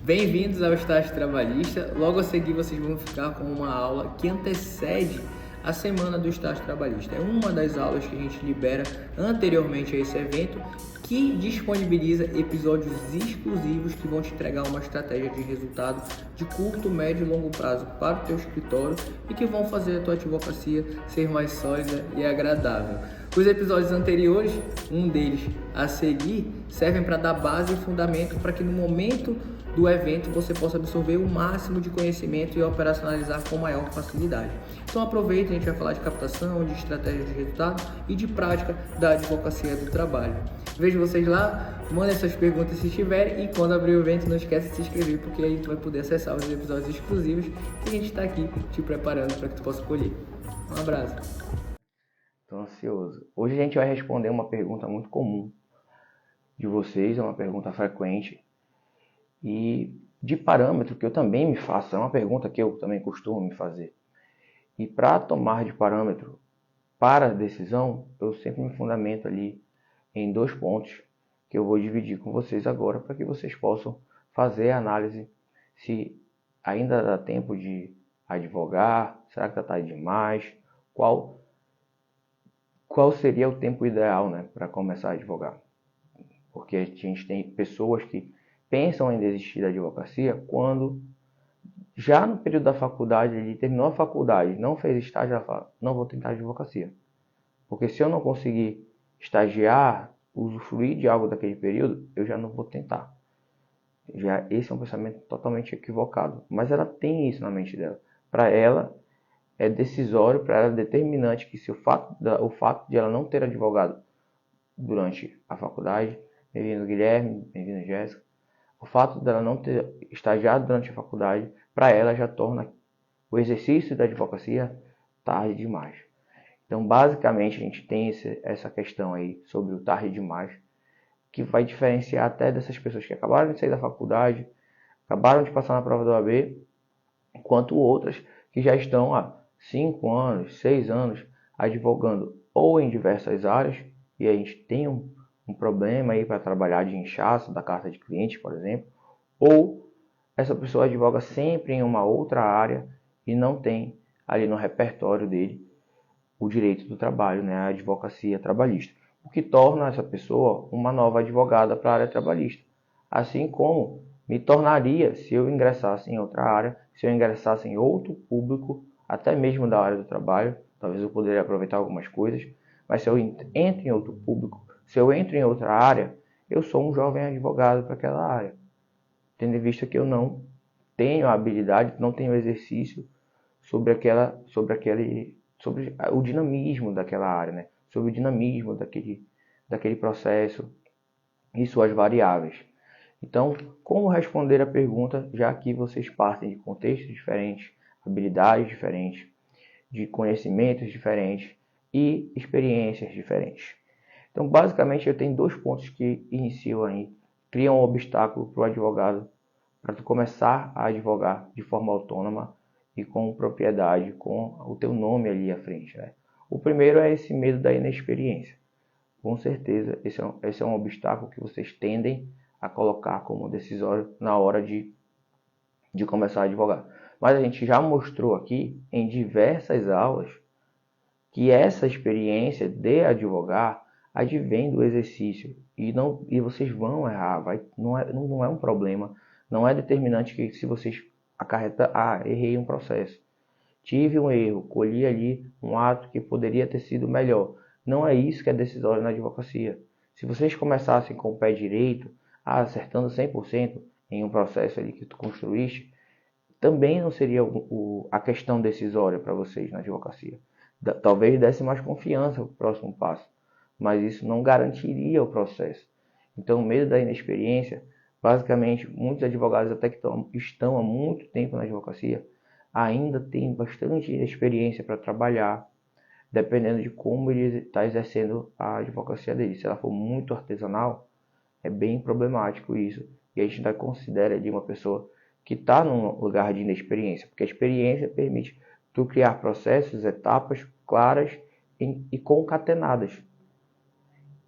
Bem-vindos ao Estágio Trabalhista. Logo a seguir vocês vão ficar com uma aula que antecede a semana do Estágio Trabalhista. É uma das aulas que a gente libera anteriormente a esse evento, que disponibiliza episódios exclusivos que vão te entregar uma estratégia de resultado de curto, médio e longo prazo para o teu escritório e que vão fazer a tua advocacia ser mais sólida e agradável. Os episódios anteriores, um deles a seguir, servem para dar base e fundamento para que no momento do evento você possa absorver o máximo de conhecimento e operacionalizar com maior facilidade. Então aproveita, a gente vai falar de captação, de estratégia de resultado e de prática da advocacia do trabalho. Vejo vocês lá, mandem suas perguntas se tiverem e quando abrir o evento não esquece de se inscrever, porque aí tu vai poder acessar os episódios exclusivos que a gente está aqui te preparando para que tu possa colher. Um abraço. Estou ansioso. Hoje a gente vai responder uma pergunta muito comum de vocês, é uma pergunta frequente e de parâmetro que eu também me faço, é uma pergunta que eu também costumo me fazer. E para tomar de parâmetro para a decisão, eu sempre me fundamento ali em 2 pontos que eu vou dividir com vocês agora para que vocês possam fazer a análise se ainda dá tempo de advogar, será que está tarde demais, qual seria o tempo ideal, né, para começar a advogar. Porque a gente tem pessoas que pensam em desistir da advocacia quando já no período da faculdade, ele terminou a faculdade, não fez estágio, ela fala, não vou tentar advocacia. Porque se eu não conseguir estagiar, usufruir de algo daquele período, eu já não vou tentar. Já esse é um pensamento totalmente equivocado. Mas ela tem isso na mente dela. Para ela, é decisório, para ela é determinante que se o fato de ela não ter advogado durante a faculdade, bem-vindo Guilherme, bem-vindo Jéssica, o fato dela não ter estagiado durante a faculdade, para ela já torna o exercício da advocacia tarde demais. Então, basicamente, a gente tem essa questão aí sobre o tarde demais, que vai diferenciar até dessas pessoas que acabaram de sair da faculdade, acabaram de passar na prova do OAB, enquanto outras que já estão há 5 anos, 6 anos advogando ou em diversas áreas, e a gente tem um problema aí para trabalhar de inchaço da carta de cliente, por exemplo, ou essa pessoa advoga sempre em uma outra área e não tem ali no repertório dele o direito do trabalho, né, a advocacia trabalhista, o que torna essa pessoa uma nova advogada para a área trabalhista, assim como me tornaria se eu ingressasse em outra área, se eu ingressasse em outro público, até mesmo da área do trabalho, talvez eu poderia aproveitar algumas coisas, mas se eu entro em outro público, se eu entro em outra área, eu sou um jovem advogado para aquela área, tendo em vista que eu não tenho a habilidade, não tenho exercício sobre o dinamismo daquela área, né? Sobre o dinamismo daquele processo e suas variáveis. Então, como responder a pergunta, já que vocês partem de contextos diferentes, habilidades diferentes, de conhecimentos diferentes e experiências diferentes. Então, basicamente, eu tenho 2 pontos que iniciam aí, criam um obstáculo para o advogado, para tu começar a advogar de forma autônoma e com propriedade, com o teu nome ali à frente, né? O primeiro é esse medo da inexperiência. Com certeza, esse é um obstáculo que vocês tendem a colocar como decisório na hora de começar a advogar. Mas a gente já mostrou aqui em diversas aulas que essa experiência de advogar advém do exercício e vocês vão errar, não é um problema, não é determinante que se vocês acarreta, errei um processo, tive um erro, colhi ali um ato que poderia ter sido melhor. Não é isso que é decisório na advocacia. Se vocês começassem com o pé direito, acertando 100% em um processo ali que tu construíste, também não seria a questão decisória para vocês na advocacia. Talvez desse mais confiança para o próximo passo, mas isso não garantiria o processo. Então, o medo da inexperiência, basicamente, muitos advogados até que estão há muito tempo na advocacia, ainda têm bastante experiência para trabalhar, dependendo de como ele está exercendo a advocacia dele. Se ela for muito artesanal, é bem problemático isso, e a gente ainda considera de uma pessoa que está num lugar de inexperiência, porque a experiência permite tu criar processos, etapas claras e concatenadas.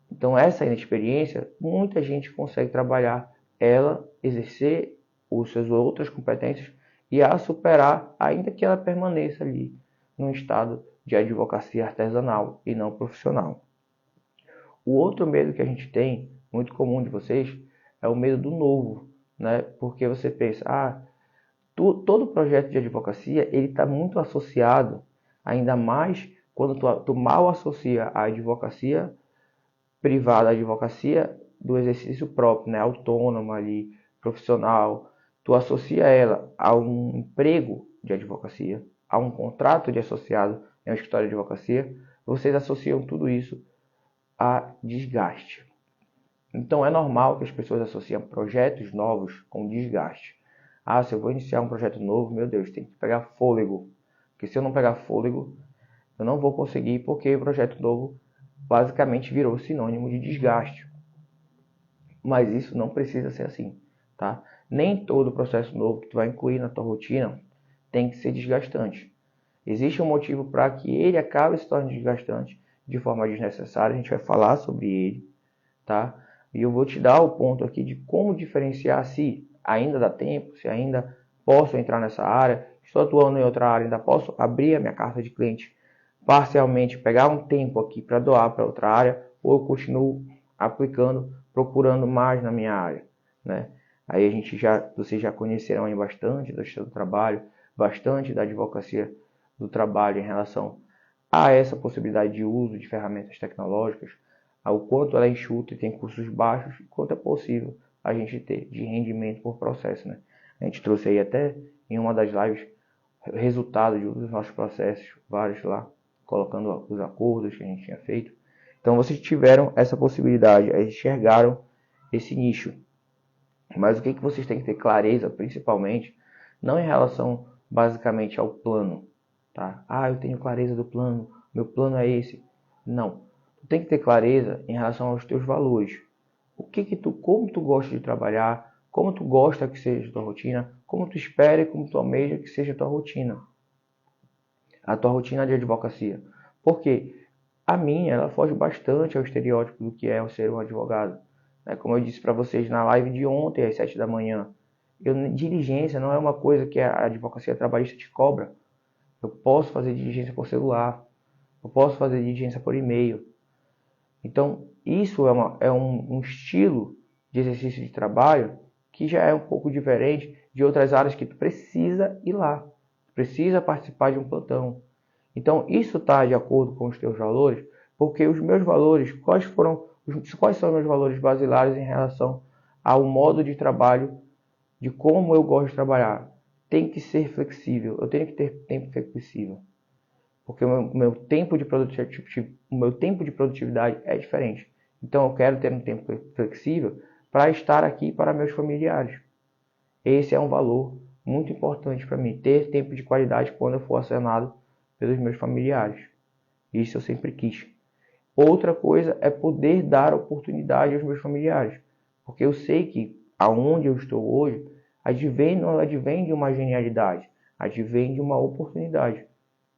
Então essa inexperiência, muita gente consegue trabalhar ela, exercer as suas outras competências e a superar, ainda que ela permaneça ali num estado de advocacia artesanal e não profissional. O outro medo que a gente tem, muito comum de vocês, é o medo do novo, né? Porque você pensa, todo projeto de advocacia ele está muito associado, ainda mais quando tu mal associa a advocacia privada, a advocacia do exercício próprio, né? Autônoma ali, profissional, tu associa ela a um emprego de advocacia, a um contrato de associado em uma escritório de advocacia, vocês associam tudo isso a desgaste. Então é normal que as pessoas associem projetos novos com desgaste. Se eu vou iniciar um projeto novo, meu Deus, tem que pegar fôlego. Porque se eu não pegar fôlego, eu não vou conseguir, porque o projeto novo basicamente virou sinônimo de desgaste. Mas isso não precisa ser assim, tá? Nem todo processo novo que tu vai incluir na tua rotina tem que ser desgastante. Existe um motivo para que ele acabe se tornando desgastante de forma desnecessária. A gente vai falar sobre ele, tá? E eu vou te dar o ponto aqui de como diferenciar se ainda dá tempo, se ainda posso entrar nessa área, estou atuando em outra área, ainda posso abrir a minha carta de cliente parcialmente, pegar um tempo aqui para doar para outra área, ou eu continuo aplicando, procurando mais na minha área, né? Aí vocês já conheceram aí bastante da gestão do trabalho, bastante da advocacia do trabalho em relação a essa possibilidade de uso de ferramentas tecnológicas, ao quanto ela é enxuta e tem custos baixos, e quanto é possível a gente ter de rendimento por processo, né? A gente trouxe aí até em uma das lives resultado dos nossos processos, vários lá, colocando os acordos que a gente tinha feito. Então vocês tiveram essa possibilidade, enxergaram esse nicho. Mas o que vocês têm que ter clareza, principalmente, não em relação basicamente ao plano, tá? Eu tenho clareza do plano, meu plano é esse. Não. Tu tem que ter clareza em relação aos teus valores. Como tu gosta de trabalhar, como tu gosta que seja a tua rotina, como tu espera e como tu almeja que seja a tua rotina. A tua rotina de advocacia. Porque a minha, ela foge bastante ao estereótipo do que é o ser um advogado. Como eu disse para vocês na live de ontem, às 7 da manhã, diligência não é uma coisa que a advocacia trabalhista te cobra. Eu posso fazer diligência por celular, eu posso fazer diligência por e-mail. Então, isso é um estilo de exercício de trabalho que já é um pouco diferente de outras áreas que tu precisa ir lá, tu precisa participar de um plantão. Então, isso está de acordo com os teus valores, porque os meus valores, quais são os meus valores basilares em relação ao modo de trabalho, de como eu gosto de trabalhar? Tem que ser flexível, eu tenho que ter tempo flexível. Porque o meu tempo de produtividade é diferente. Então eu quero ter um tempo flexível para estar aqui para meus familiares. Esse é um valor muito importante para mim, ter tempo de qualidade quando eu for acionado pelos meus familiares. Isso eu sempre quis. Outra coisa é poder dar oportunidade aos meus familiares. Porque eu sei que aonde eu estou hoje, não advém de uma genialidade, advém de uma oportunidade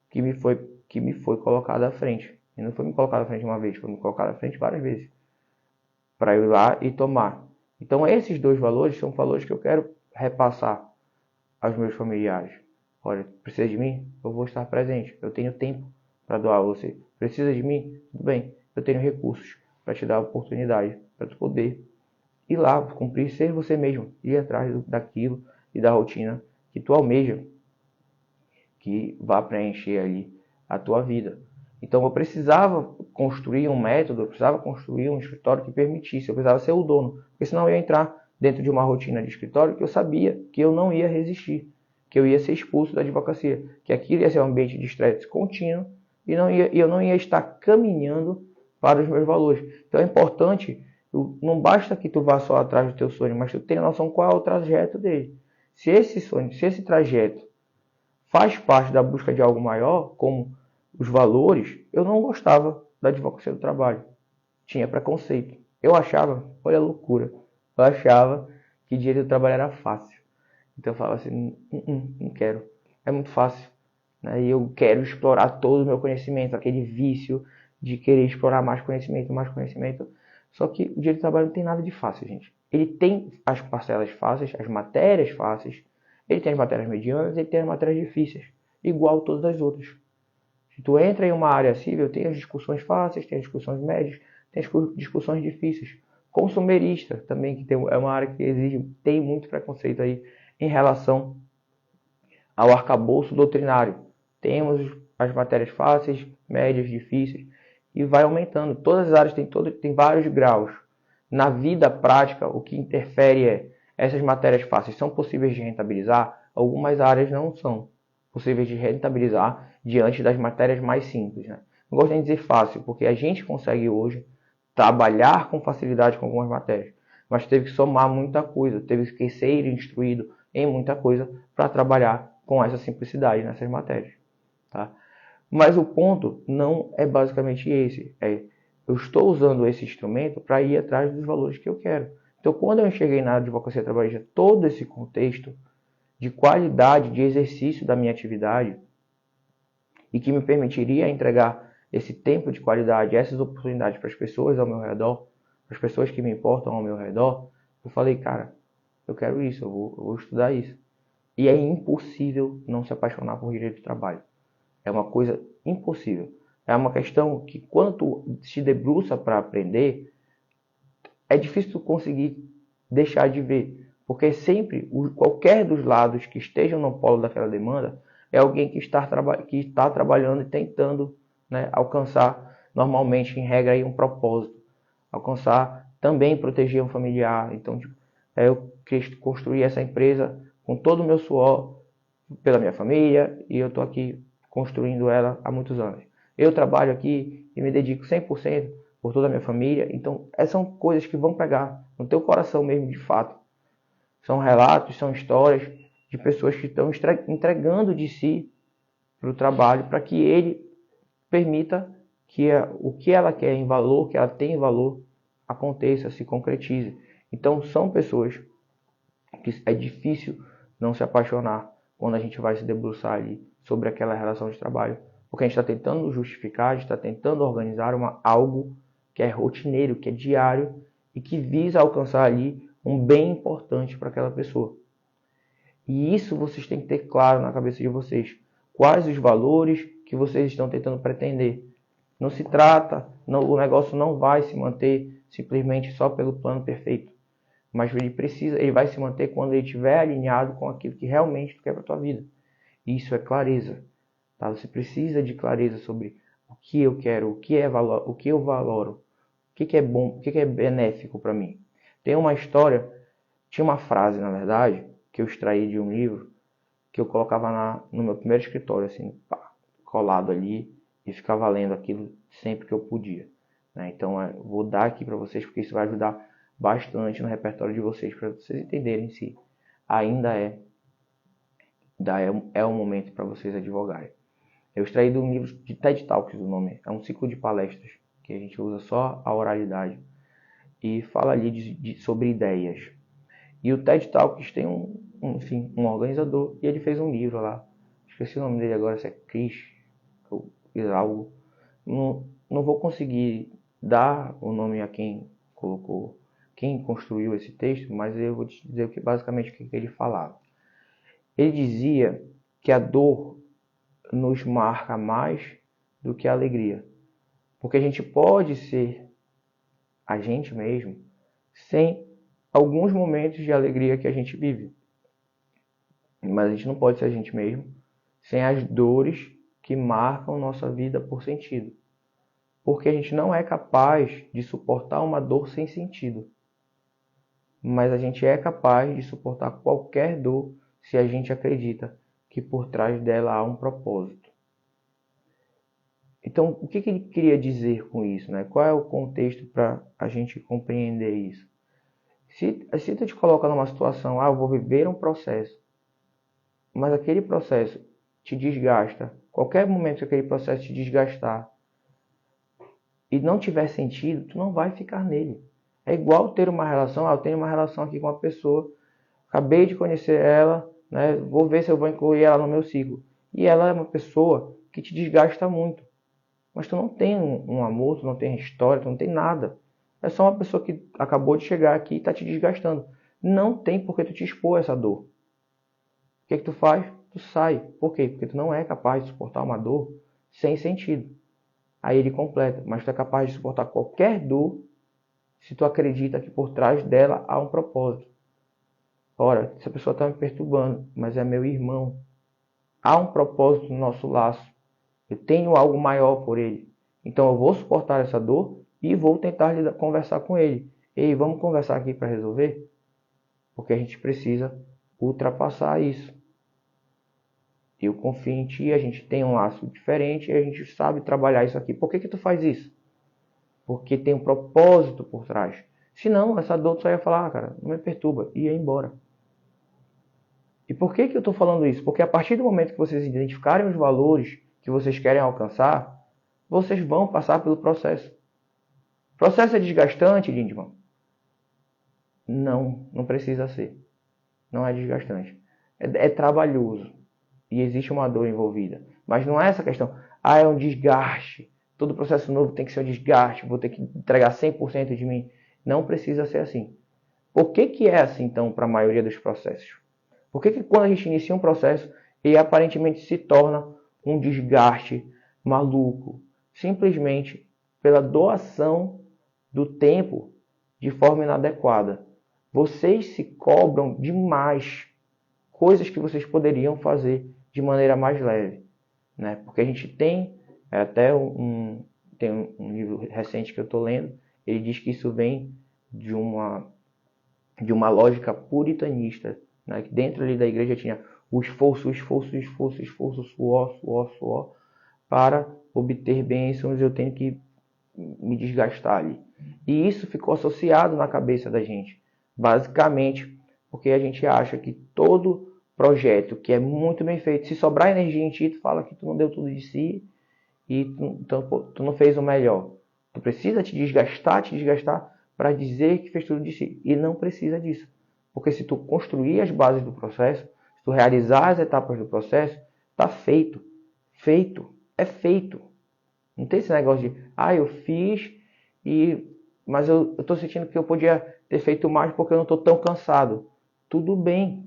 que me foi colocada à frente. E não foi me colocada à frente uma vez, foi me colocada à frente várias vezes. Para ir lá e tomar. Então esses dois valores são valores que eu quero repassar aos meus familiares. Olha, precisa de mim? Eu vou estar presente. Eu tenho tempo para doar a você. Precisa de mim? Tudo bem. Eu tenho recursos para te dar a oportunidade, para tu poder ir lá, cumprir, ser você mesmo, ir atrás daquilo e da rotina que tu almeja, que vá preencher ali a tua vida. Então eu precisava construir um método, eu precisava construir um escritório que permitisse, eu precisava ser o dono, porque senão eu ia entrar dentro de uma rotina de escritório que eu sabia que eu não ia resistir, que eu ia ser expulso da advocacia, que aquilo ia ser um ambiente de estresse contínuo e eu não ia estar caminhando para os meus valores. Então é importante, não basta que tu vá só atrás do teu sonho, mas tu tenha noção qual é o trajeto dele. Se esse trajeto faz parte da busca de algo maior, como os valores, eu não gostava da advocacia do trabalho. Tinha preconceito. Eu achava, olha a loucura, eu achava que direito do trabalho era fácil. Então eu falava assim, não quero, é muito fácil. E eu quero explorar todo o meu conhecimento, aquele vício de querer explorar mais conhecimento. Só que o direito do trabalho não tem nada de fácil, gente. ele tem as parcelas fáceis, as matérias fáceis, ele tem as matérias medianas, ele tem as matérias difíceis, igual todas as outras. Se tu entra em uma área civil, tem as discussões fáceis, tem as discussões médias, tem as discussões difíceis. Consumerista também, que é uma área que exige, tem muito preconceito aí em relação ao arcabouço doutrinário. Temos as matérias fáceis, médias, difíceis, e vai aumentando. Todas as áreas têm vários graus. Na vida prática, o que interfere é, essas matérias fáceis são possíveis de rentabilizar? Algumas áreas não são possíveis de rentabilizar diante das matérias mais simples, né? Não gosto nem de dizer fácil, porque a gente consegue hoje trabalhar com facilidade com algumas matérias, mas teve que somar muita coisa, teve que ser instruído em muita coisa para trabalhar com essa simplicidade nessas matérias, tá? Mas o ponto não é basicamente esse, eu estou usando esse instrumento para ir atrás dos valores que eu quero. Então, quando eu enxerguei na advocacia trabalhista todo esse contexto de qualidade de exercício da minha atividade e que me permitiria entregar esse tempo de qualidade, essas oportunidades para as pessoas ao meu redor, para as pessoas que me importam ao meu redor, eu falei, cara, eu quero isso, eu vou estudar isso. E é impossível não se apaixonar por direito do trabalho. É uma coisa impossível. É uma questão que, quando tu se debruça para aprender, é difícil tu conseguir deixar de ver. Porque sempre, qualquer dos lados que estejam no polo daquela demanda, é alguém que está trabalhando e tentando, né, alcançar, normalmente, em regra, aí, um propósito. Alcançar também proteger um familiar. Então, tipo, eu construí essa empresa com todo o meu suor pela minha família e eu estou aqui construindo ela há muitos anos. Eu trabalho aqui e me dedico 100% por toda a minha família. Então, essas são coisas que vão pegar no teu coração mesmo, de fato. São relatos, são histórias de pessoas que estão entregando de si para o trabalho, para que ele permita que o que ela quer em valor, que ela tem em valor, aconteça, se concretize. Então, são pessoas que é difícil não se apaixonar quando a gente vai se debruçar ali sobre aquela relação de trabalho, porque a gente está tentando justificar, a gente está tentando organizar algo que é rotineiro, que é diário e que visa alcançar ali um bem importante para aquela pessoa. E isso vocês têm que ter claro na cabeça de vocês. Quais os valores que vocês estão tentando pretender. Não se trata, o negócio não vai se manter simplesmente só pelo plano perfeito. Mas ele vai se manter quando ele estiver alinhado com aquilo que realmente tu quer para a tua vida. E isso é clareza. Tá? Você precisa de clareza sobre o que eu quero, o que é valor, o que eu valoro, o que é bom, o que é benéfico para mim. Tem uma história, tinha uma frase, na verdade, que eu extraí de um livro, que eu colocava no meu primeiro escritório, assim, pá, colado ali, e ficava lendo aquilo sempre que eu podia. Né? Então, vou dar aqui para vocês, porque isso vai ajudar bastante no repertório de vocês, para vocês entenderem se ainda é um momento para vocês advogarem. Eu extraí de um livro de TED Talks, o nome. É um ciclo de palestras, que a gente usa só a oralidade. E fala ali sobre ideias. E o TED Talks tem um organizador, e ele fez um livro lá. Esqueci o nome dele agora, se é Chris, ou algo. Não vou conseguir dar o nome a quem colocou, quem construiu esse texto, mas eu vou te dizer basicamente o que ele falava. Ele dizia que a dor nos marca mais do que a alegria. Porque a gente pode ser a gente mesmo sem alguns momentos de alegria que a gente vive. Mas a gente não pode ser a gente mesmo sem as dores que marcam nossa vida por sentido. Porque a gente não é capaz de suportar uma dor sem sentido. Mas a gente é capaz de suportar qualquer dor se a gente acredita que por trás dela há um propósito. Então, o que ele queria dizer com isso? Né? Qual é o contexto para a gente compreender isso? Se tu te coloca numa situação, eu vou viver um processo, mas aquele processo te desgasta, qualquer momento que aquele processo te desgastar e não tiver sentido, tu não vai ficar nele. É igual ter uma relação, eu tenho uma relação aqui com uma pessoa, acabei de conhecer ela, né? Vou ver se eu vou incluir ela no meu ciclo. E ela é uma pessoa que te desgasta muito. Mas tu não tem um amor, tu não tem história, tu não tem nada. É só uma pessoa que acabou de chegar aqui e está te desgastando. Não tem por que tu te expor a essa dor. O que tu faz? Tu sai. Por quê? Porque tu não é capaz de suportar uma dor sem sentido. Aí ele completa. Mas tu é capaz de suportar qualquer dor se tu acredita que por trás dela há um propósito. Ora, essa pessoa está me perturbando, mas é meu irmão. Há um propósito no nosso laço. Eu tenho algo maior por ele. Então eu vou suportar essa dor e vou tentar conversar com ele. Ei, vamos conversar aqui para resolver? Porque a gente precisa ultrapassar isso. Eu confio em ti, a gente tem um laço diferente e a gente sabe trabalhar isso aqui. Por que tu faz isso? Porque tem um propósito por trás. Senão, essa dor tu só ia falar, cara, não me perturba, e ia embora. E por que eu estou falando isso? Porque a partir do momento que vocês identificarem os valores que vocês querem alcançar, vocês vão passar pelo processo. O processo é desgastante, Lindman? Não precisa ser. Não é desgastante. É trabalhoso. E existe uma dor envolvida. Mas não é essa questão. É um desgaste. Todo processo novo tem que ser um desgaste. Vou ter que entregar 100% de mim. Não precisa ser assim. Por que é assim, então, para a maioria dos processos? Por que quando a gente inicia um processo, ele aparentemente se torna um desgaste maluco? Simplesmente pela doação do tempo de forma inadequada. Vocês se cobram demais coisas que vocês poderiam fazer de maneira mais leve, né? Porque a gente tem até um livro recente que eu estou lendo, ele diz que isso vem de uma lógica puritanista, né? Que dentro ali da igreja tinha o esforço, suor, para obter bênçãos, eu tenho que me desgastar ali. E isso ficou associado na cabeça da gente, basicamente porque a gente acha que todo projeto que é muito bem feito, se sobrar energia em ti, tu fala que tu não deu tudo de si e tu não fez o melhor. Tu precisa te desgastar para dizer que fez tudo de si. E não precisa disso. Porque se tu construir as bases do processo, se tu realizar as etapas do processo, tá feito. Feito. É feito. Não tem esse negócio de, eu fiz, mas eu estou sentindo que eu podia ter feito mais porque eu não estou tão cansado. Tudo bem.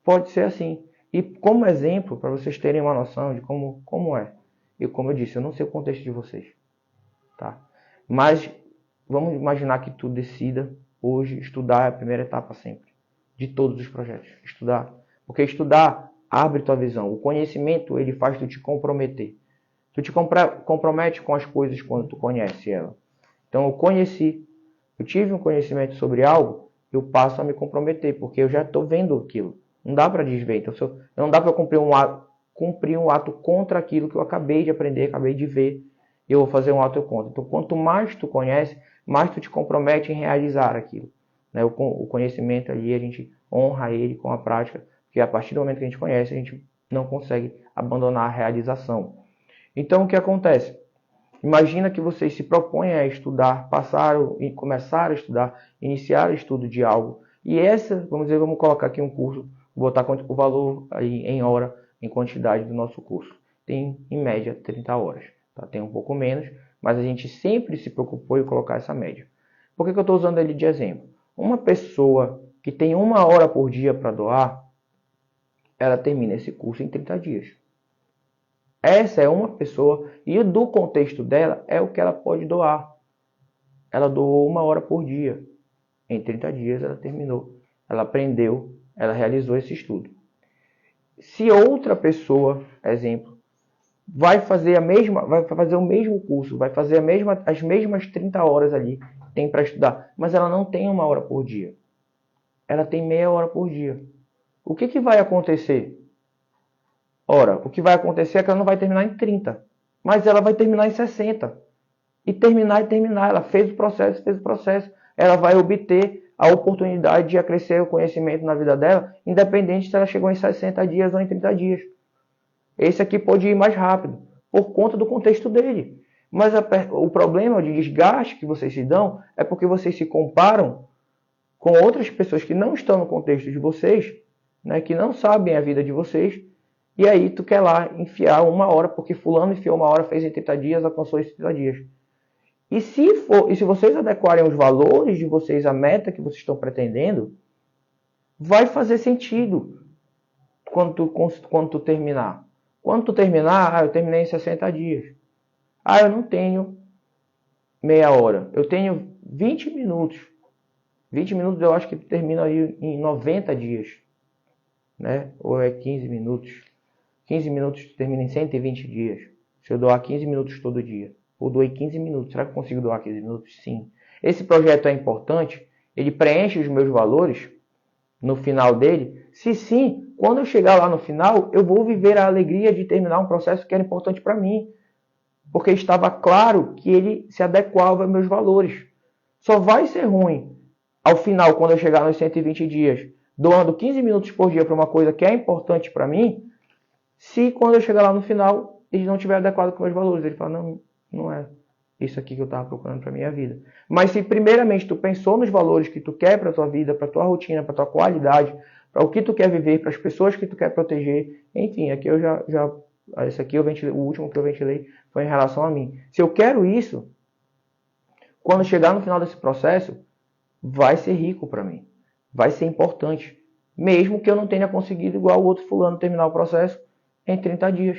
Pode ser assim. E como exemplo, para vocês terem uma noção de como é. E como eu disse, eu não sei o contexto de vocês. Tá? Mas vamos imaginar que tu decida hoje estudar a primeira etapa sempre. De todos os projetos. Estudar. Porque estudar abre tua visão. O conhecimento, ele faz tu te comprometer. Tu te compromete com as coisas quando tu conhece ela. Então eu tive um conhecimento sobre algo, eu passo a me comprometer, porque eu já estou vendo aquilo. Não dá para desver. Então, não dá para cumprir um ato contra aquilo que eu acabei de aprender, acabei de ver. Eu vou fazer um ato contra. Então, quanto mais tu conhece, mais tu te compromete em realizar aquilo. Né? O conhecimento ali, a gente honra ele com a prática, porque a partir do momento que a gente conhece, a gente não consegue abandonar a realização. Então, o que acontece? Imagina que vocês se propõem a estudar, começar a estudar, iniciar o estudo de algo. E vamos colocar aqui um curso, vou botar o valor aí em hora, em quantidade do nosso curso. Tem, em média, 30 horas. Tá? Tem um pouco menos, mas a gente sempre se preocupou em colocar essa média. Por que eu estou usando ele de exemplo? Uma pessoa que tem 1 hora por dia para doar, ela termina esse curso em 30 dias. Essa é uma pessoa, e do contexto dela é o que ela pode doar. Ela doou 1 hora por dia. Em 30 dias ela terminou. Ela aprendeu, ela realizou esse estudo. Se outra pessoa, exemplo, vai fazer o mesmo curso, vai fazer as mesmas 30 horas ali, tem para estudar, mas ela não tem 1 hora por dia. Ela tem meia hora por dia. O que vai acontecer? Ora, o que vai acontecer é que ela não vai terminar em 30, mas ela vai terminar em 60. E terminar. Ela fez o processo. Ela vai obter a oportunidade de acrescer o conhecimento na vida dela, independente se ela chegou em 60 dias ou em 30 dias. Esse aqui pode ir mais rápido, por conta do contexto dele. Mas o problema de desgaste que vocês se dão é porque vocês se comparam com outras pessoas que não estão no contexto de vocês, né, que não sabem a vida de vocês, e aí tu quer lá enfiar 1 hora, porque fulano enfiou 1 hora, fez em 30 dias, alcançou esses 30 dias. E se vocês adequarem os valores de vocês à meta que vocês estão pretendendo, vai fazer sentido quando tu terminar. Quando tu terminar, eu terminei em 60 dias. Eu não tenho meia hora, eu tenho 20 minutos. 20 minutos eu acho que termina aí em 90 dias, né? Ou é 15 minutos. 15 minutos termina em 120 dias. Se eu doar 15 minutos todo dia. Eu doei 15 minutos. Será que eu consigo doar 15 minutos? Sim. Esse projeto é importante? Ele preenche os meus valores no final dele? Se sim, quando eu chegar lá no final, eu vou viver a alegria de terminar um processo que era importante para mim. Porque estava claro que ele se adequava aos meus valores. Só vai ser ruim ao final, quando eu chegar nos 120 dias, doando 15 minutos por dia para uma coisa que é importante para mim, se quando eu chegar lá no final, ele não estiver adequado com os meus valores. Ele fala, não é isso aqui que eu estava procurando para a minha vida. Mas se primeiramente tu pensou nos valores que tu quer para a tua vida, para a tua rotina, para a tua qualidade, para o que tu quer viver, para as pessoas que tu quer proteger, enfim, aqui eu esse aqui o último que eu ventilei foi em relação a mim. Se eu quero isso, quando chegar no final desse processo, vai ser rico para mim. Vai ser importante. Mesmo que eu não tenha conseguido, igual o outro fulano, terminar o processo em 30 dias.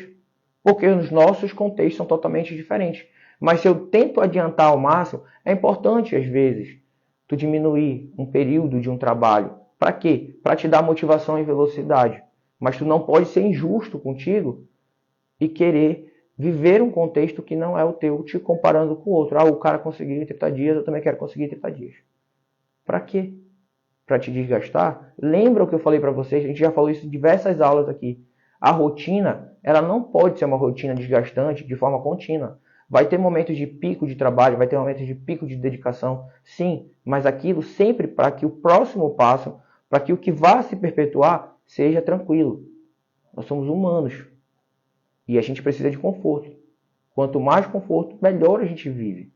Porque os nossos contextos são totalmente diferentes. Mas se eu tento adiantar ao máximo, é importante, às vezes, tu diminuir um período de um trabalho. Para quê? Para te dar motivação e velocidade. Mas tu não pode ser injusto contigo e querer viver um contexto que não é o teu, te comparando com o outro. O cara conseguiu em 30 dias, eu também quero conseguir em 30 dias. Para quê? Para te desgastar? Lembra o que eu falei para vocês? A gente já falou isso em diversas aulas aqui. A rotina, ela não pode ser uma rotina desgastante de forma contínua. Vai ter momentos de pico de trabalho, vai ter momentos de pico de dedicação, sim, mas aquilo sempre para que o próximo passo, para que o que vá se perpetuar, seja tranquilo. Nós somos humanos e a gente precisa de conforto. Quanto mais conforto, melhor a gente vive.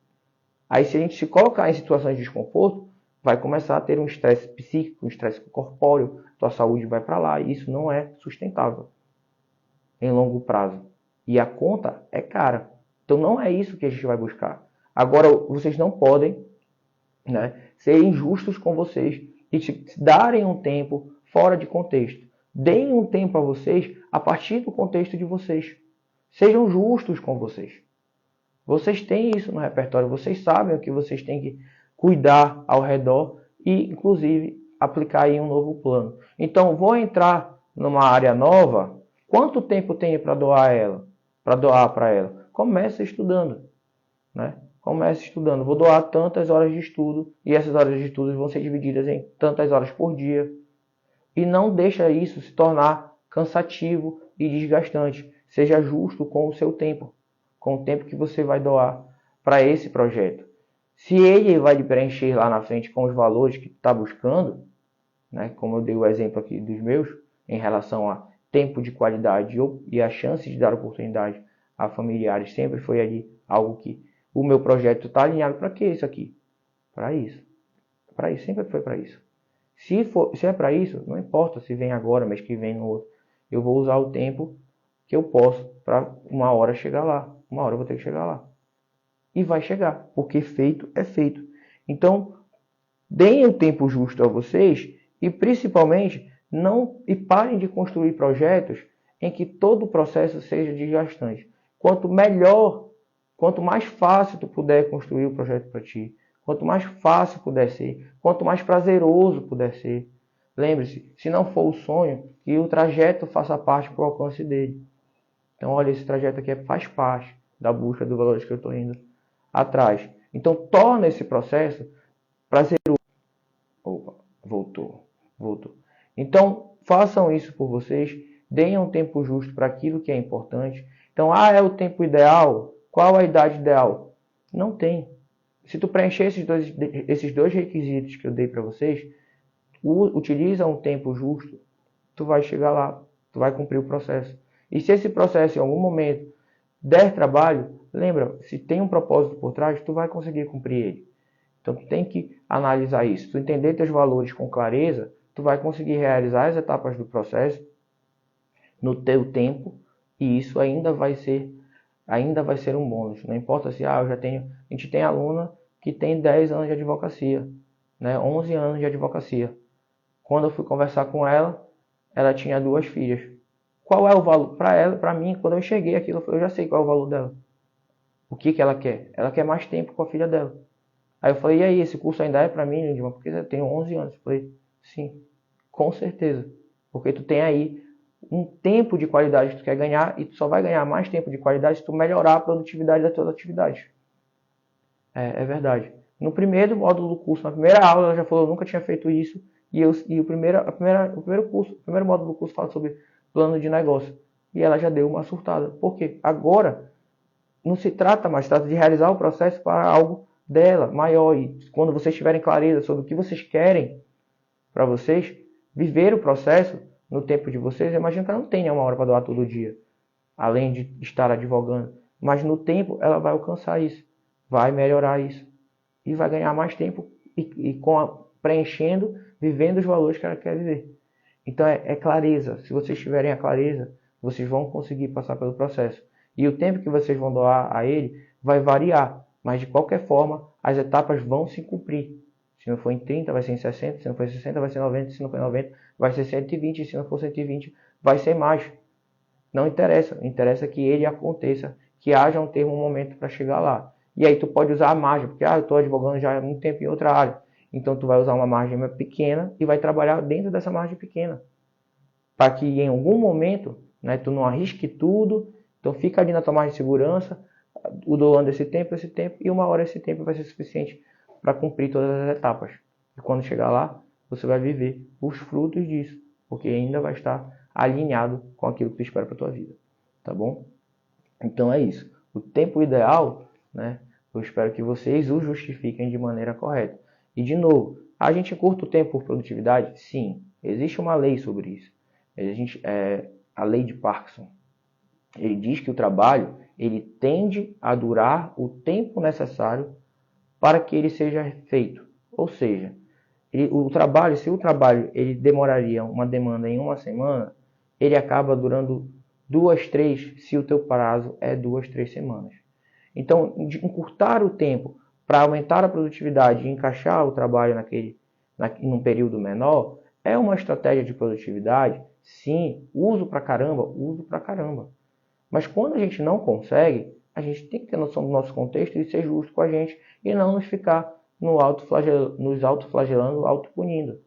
Aí se a gente se colocar em situações de desconforto, vai começar a ter um estresse psíquico, um estresse corpóreo, tua saúde vai para lá, e isso não é sustentável em longo prazo. E a conta é cara. Então não é isso que a gente vai buscar. Agora, vocês não podem, né, ser injustos com vocês e te darem um tempo fora de contexto. Deem um tempo a vocês a partir do contexto de vocês. Sejam justos com vocês. Vocês têm isso no repertório, vocês sabem o que vocês têm que cuidar ao redor e, inclusive, aplicar aí um novo plano. Então, vou entrar numa área nova, quanto tempo tenho para doar ela? Para doar para ela? Comece estudando, né? Comece estudando. Vou doar tantas horas de estudo e essas horas de estudo vão ser divididas em tantas horas por dia. E não deixa isso se tornar cansativo e desgastante. Seja justo com o seu tempo, com o tempo que você vai doar para esse projeto. Se ele vai lhe preencher lá na frente com os valores que tu está buscando, né, como eu dei o exemplo aqui dos meus, em relação a tempo de qualidade e a chance de dar oportunidade a familiares, sempre foi ali algo que o meu projeto está alinhado para quê isso aqui? Para isso. Para isso, sempre foi para isso. Se é para isso, não importa se vem agora, mês que vem, no outro. Eu vou usar o tempo que eu posso para uma hora chegar lá. Uma hora eu vou ter que chegar lá. E vai chegar, porque feito é feito. Então, deem o tempo justo a vocês e, principalmente, parem de construir projetos em que todo o processo seja desgastante. Quanto melhor, quanto mais fácil tu puder construir o projeto para ti, quanto mais fácil puder ser, quanto mais prazeroso puder ser. Lembre-se, se não for o sonho, que o trajeto faça parte para o alcance dele. Então, olha, esse trajeto aqui faz parte da busca dos valores que eu estou indo atrás. Então, torna esse processo prazeroso. Opa, voltou. Então, façam isso por vocês. Deem um tempo justo para aquilo que é importante. Então, é o tempo ideal? Qual a idade ideal? Não tem. Se tu preencher esses dois requisitos que eu dei para vocês, utiliza um tempo justo, tu vai chegar lá, tu vai cumprir o processo. E se esse processo em algum momento der trabalho, lembra, se tem um propósito por trás, tu vai conseguir cumprir ele. Então tu tem que analisar isso. Tu entender teus valores com clareza, tu vai conseguir realizar as etapas do processo no teu tempo, e isso ainda vai ser ainda vai ser um bônus. Não importa se a gente tem aluna que tem 10 anos de advocacia, né? 11 anos de advocacia. Quando eu fui conversar com ela, ela tinha 2 filhas. Qual é o valor? Para ela, para mim, quando eu enxerguei aquilo, eu já sei qual é o valor dela. O que ela quer? Ela quer mais tempo com a filha dela. Aí eu falei, e aí, esse curso ainda é para mim, Lindman? Porque eu tenho 11 anos. Eu falei, sim, com certeza. Porque tu tem aí um tempo de qualidade que tu quer ganhar e tu só vai ganhar mais tempo de qualidade se tu melhorar a produtividade das tuas atividades. É verdade. No primeiro módulo do curso, na primeira aula, ela já falou, eu nunca tinha feito isso. O primeiro módulo do curso fala sobre plano de negócio. E ela já deu uma surtada. Por quê? Agora, não se trata mais, trata de realizar o processo para algo dela, maior. E quando vocês tiverem clareza sobre o que vocês querem para vocês, viver o processo no tempo de vocês, eu imagino que ela não tenha uma hora para doar todo dia, além de estar advogando. Mas no tempo ela vai alcançar isso, vai melhorar isso. E vai ganhar mais tempo preenchendo, vivendo os valores que ela quer viver. Então é clareza. Se vocês tiverem a clareza, vocês vão conseguir passar pelo processo. E o tempo que vocês vão doar a ele vai variar. Mas de qualquer forma, as etapas vão se cumprir. Se não for em 30, vai ser em 60. Se não for em 60, vai ser 90. Se não for em 90, vai ser 120. Se não for 120, vai ser mais. Não interessa. Interessa que ele aconteça, que haja um termo, um momento para chegar lá. E aí tu pode usar a margem, porque eu estou advogando já há muito tempo em outra área. Então tu vai usar uma margem pequena e vai trabalhar dentro dessa margem pequena. Para que em algum momento, né, tu não arrisque tudo, então fica ali na tua margem de segurança, doando esse tempo, e uma hora esse tempo vai ser suficiente para cumprir todas as etapas. E quando chegar lá, você vai viver os frutos disso, porque ainda vai estar alinhado com aquilo que tu espera para a tua vida. Tá bom? Então é isso. O tempo ideal, né, eu espero que vocês o justifiquem de maneira correta. E de novo, a gente curta o tempo por produtividade? Sim, existe uma lei sobre isso. A lei de Parkinson. Ele diz que o trabalho ele tende a durar o tempo necessário para que ele seja feito. Ou seja, se o trabalho ele demoraria uma demanda em uma semana, ele acaba durando 2, 3, se o teu prazo é 2, 3 semanas. Então, de encurtar o tempo para aumentar a produtividade e encaixar o trabalho num período menor, é uma estratégia de produtividade? Sim, uso pra caramba. Mas quando a gente não consegue, a gente tem que ter noção do nosso contexto e ser justo com a gente e não nos ficar nos autoflagelando, autopunindo.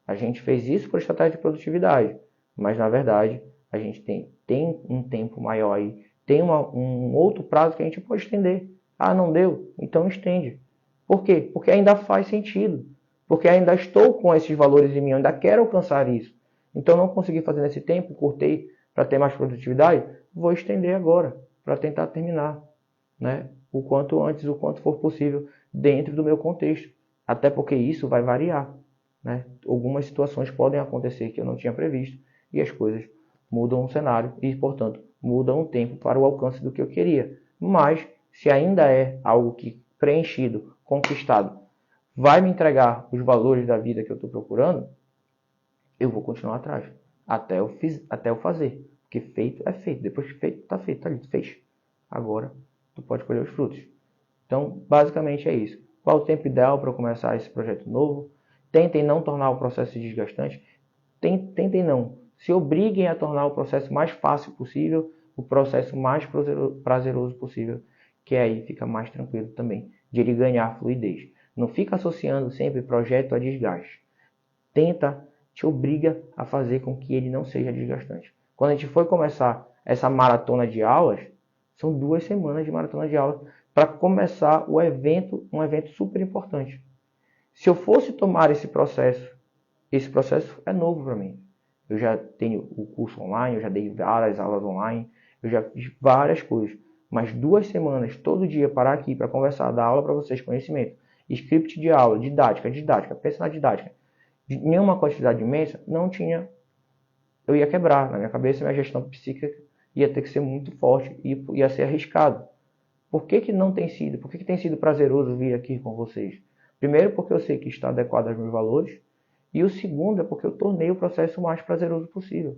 A gente fez isso por estratégia de produtividade, mas na verdade a gente tem um tempo maior aí, tem um outro prazo que a gente pode estender. Ah, não deu? Então estende. Por quê? Porque ainda faz sentido. Porque ainda estou com esses valores em mim, eu ainda quero alcançar isso. Então não consegui fazer nesse tempo, cortei para ter mais produtividade, vou estender agora para tentar terminar, né? O quanto antes, o quanto for possível, dentro do meu contexto. Até porque isso vai variar, né? Algumas situações podem acontecer que eu não tinha previsto e as coisas mudam o cenário e, portanto, mudam o tempo para o alcance do que eu queria. Mas, se ainda é algo que preenchido, conquistado, vai me entregar os valores da vida que eu estou procurando, eu vou continuar atrás, até eu fazer. Porque feito é feito. Depois que feito, está feito, tá ali, tu fez. Agora, tu pode colher os frutos. Então, basicamente é isso. Qual o tempo ideal para começar esse projeto novo? Tentem não tornar o processo desgastante. Tentem não. Se obriguem a tornar o processo mais fácil possível, o processo mais prazeroso possível, que aí fica mais tranquilo também, de ele ganhar fluidez. Não fica associando sempre projeto a desgaste. Te obriga a fazer com que ele não seja desgastante. Quando a gente foi começar essa maratona de aulas, são 2 semanas de maratona de aulas para começar um evento super importante. Se eu fosse tomar esse processo é novo para mim. Eu já tenho o curso online, eu já dei várias aulas online, eu já fiz várias coisas. Mas 2 semanas, todo dia, parar aqui para conversar, dar aula para vocês, conhecimento, script de aula, didática, pensa na didática, de nenhuma quantidade imensa, não tinha. Eu ia quebrar. Na minha cabeça, minha gestão psíquica ia ter que ser muito forte e ia ser arriscado. Por que não tem sido? Por que tem sido prazeroso vir aqui com vocês? Primeiro, porque eu sei que está adequado aos meus valores. E o segundo é porque eu tornei o processo o mais prazeroso possível.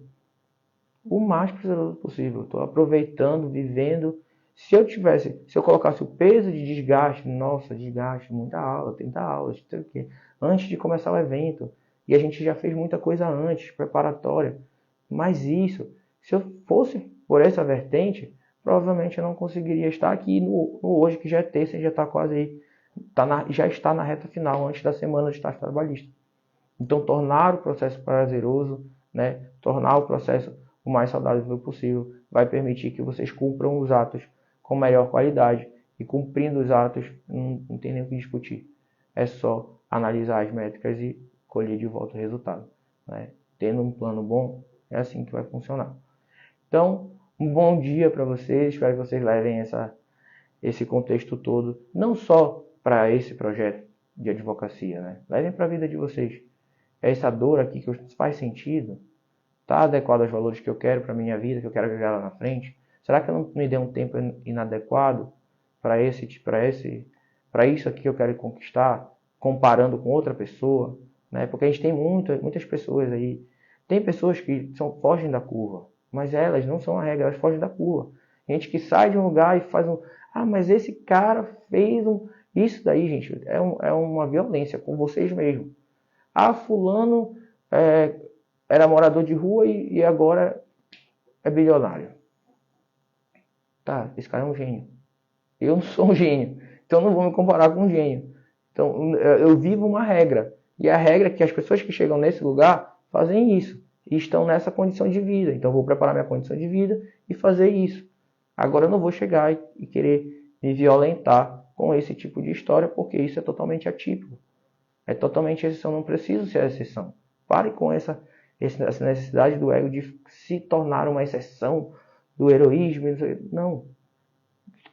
O mais prazeroso possível. Estou aproveitando, vivendo Se eu colocasse o peso de desgaste, nossa, desgaste, muita aula, 30 aulas, sei o quê, antes de começar o evento, e a gente já fez muita coisa antes, preparatória. Mas isso, se eu fosse por essa vertente, provavelmente eu não conseguiria estar aqui no hoje, que já é terça, já está quase aí, já está na reta final, antes da semana de estágio trabalhista. Então, tornar o processo prazeroso, né, tornar o processo o mais saudável possível, vai permitir que vocês cumpram os atos com melhor qualidade. E cumprindo os atos, não tem nem o que discutir. É só analisar as métricas e colher de volta o resultado, né? Tendo um plano bom, é assim que vai funcionar. Então, um bom dia para vocês. Espero que vocês levem esse contexto todo, não só para esse projeto de advocacia, né? Levem para a vida de vocês. Essa dor aqui que faz sentido? Está adequado aos valores que eu quero para a minha vida, que eu quero agregar lá na frente? Será que eu não me dei um tempo inadequado para isso aqui que eu quero conquistar, comparando com outra pessoa? Né? Porque a gente tem muitas pessoas aí. Tem pessoas que fogem da curva, mas elas não são a regra, elas fogem da curva. Gente que sai de um lugar e faz mas esse cara fez Isso daí, gente, é uma violência com vocês mesmos. Fulano era morador de rua e agora é bilionário. Tá, esse cara é um gênio. Eu não sou um gênio, então não vou me comparar com um gênio. Então eu vivo uma regra. E a regra é que as pessoas que chegam nesse lugar fazem isso. E estão nessa condição de vida. Então eu vou preparar minha condição de vida e fazer isso. Agora eu não vou chegar e querer me violentar com esse tipo de história, porque isso é totalmente atípico. É totalmente exceção, não preciso ser a exceção. Pare com essa necessidade do ego de se tornar uma exceção, do heroísmo. Não.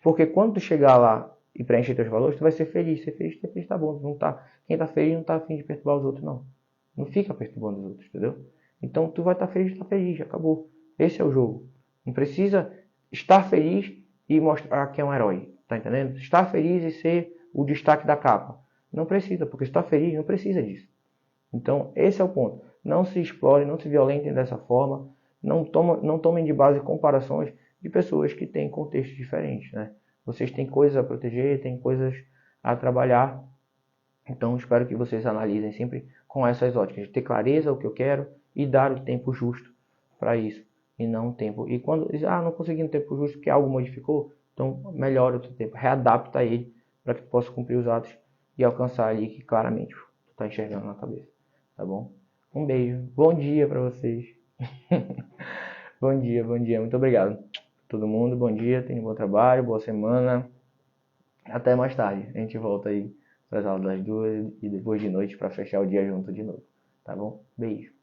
Porque quando tu chegar lá e preencher teus valores, tu vai ser feliz. Ser feliz tá bom. Quem tá feliz não tá afim de perturbar os outros, não. Não fica perturbando os outros, entendeu? Então tu vai estar feliz, acabou. Esse é o jogo. Não precisa estar feliz e mostrar que é um herói, tá entendendo? Estar feliz e ser o destaque da capa. Não precisa, porque se está feliz, não precisa disso. Então, esse é o ponto. Não se explorem, não se violentem dessa forma. Não tomem de base comparações de pessoas que têm contextos diferentes, né? Vocês têm coisas a proteger, têm coisas a trabalhar. Então, espero que vocês analisem sempre com essas óticas. Ter clareza o que eu quero e dar o tempo justo para isso. E não o tempo. E quando não consegui no tempo justo porque algo modificou, então melhora o teu tempo. Readapta ele para que tu possa cumprir os atos e alcançar ali que claramente tu está enxergando na cabeça. Tá bom? Um beijo. Bom dia para vocês. Bom dia. Muito obrigado. Todo mundo, bom dia. Tenha um bom trabalho, boa semana. Até mais tarde. A gente volta aí para as aulas das 2 e depois de noite para fechar o dia junto de novo. Tá bom? Beijo.